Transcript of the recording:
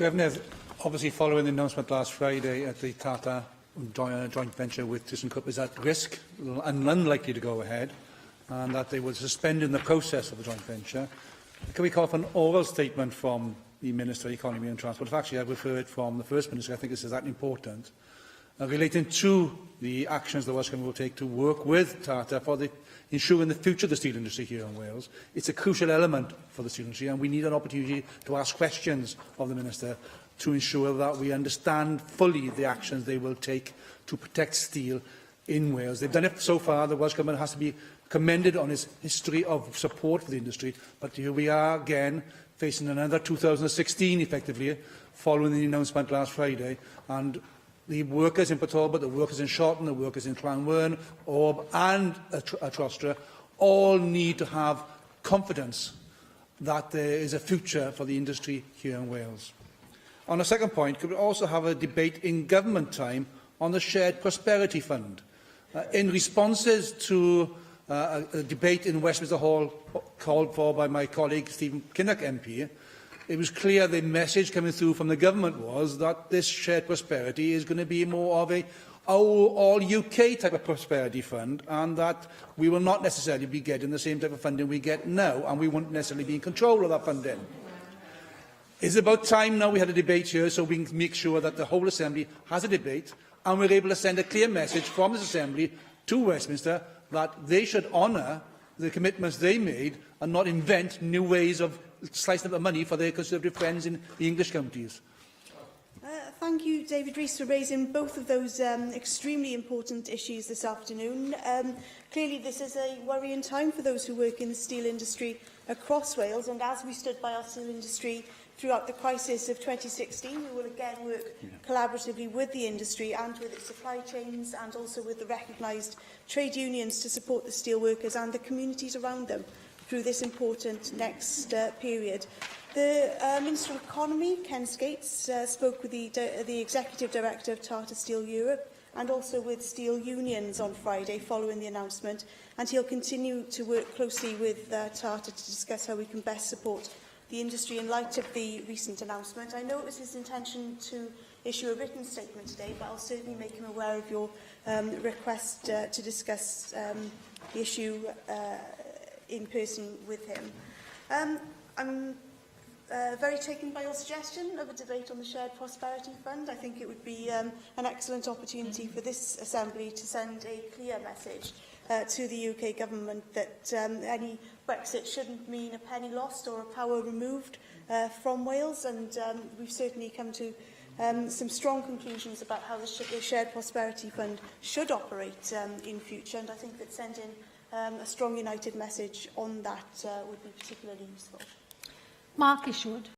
Trefnydd, obviously following the announcement last Friday at the Tata joint venture with ThyssenKrupp is at risk and unlikely to go ahead, and that they will suspend in the process of the joint venture. Can we call for an oral statement from the Minister of Economy and Transport? If actually I refer it from the First Minister, I think this is that important, relating to the actions the Welsh Government will take to work with Tata for ensuring the future of the steel industry here in Wales. It's a crucial element for the steel industry, and we need an opportunity to ask questions of the Minister to ensure that we understand fully the actions they will take to protect steel in Wales. They've done it so far. The Welsh Government has to be commended on its history of support for the industry, but here we are again facing another 2016 effectively following the announcement last Friday, and the workers in Port Talbot, the workers in Shorton, the workers in Llanwern, Orb and Trostre all need to have confidence that there is a future for the industry here in Wales. On a second point, could we also have a debate in government time on the Shared Prosperity Fund? In responses to a debate in Westminster Hall called for by my colleague Stephen Kinnock MP, it was clear the message coming through from the government was that this shared prosperity is going to be more of a all-UK type of prosperity fund, and that we will not necessarily be getting the same type of funding we get now, and we won't necessarily be in control of that funding. It's about time now we had a debate here so we can make sure that the whole Assembly has a debate and we're able to send a clear message from this Assembly to Westminster that they should honour the commitments they made and not invent new ways of slicing up the money for their Conservative friends in the English counties. Thank you, David Rees, for raising both of those extremely important issues this afternoon. Clearly, this is a worrying time for those who work in the steel industry across Wales, and as we stood by our steel industry throughout the crisis of 2016, we will again work collaboratively with the industry and with its supply chains, and also with the recognised trade unions to support the steel workers and the communities around them through this important next period. The Minister of Economy, Ken Skates, spoke with the Executive Director of Tata Steel Europe and also with steel unions on Friday following the announcement, and he'll continue to work closely with Tata to discuss how we can best support the industry in light of the recent announcement. I know it was his intention to issue a written statement today, but I'll certainly make him aware of your request to discuss the issue in person with him. I'm very taken by your suggestion of a debate on the Shared Prosperity Fund. I think it would be an excellent opportunity for this Assembly to send a clear message to the UK Government that any Brexit shouldn't mean a penny lost or a power removed from Wales, and we've certainly come to some strong conclusions about how the Shared Prosperity Fund should operate in future, and I think that sending a strong united message on that would be particularly useful. Mark Isherwood.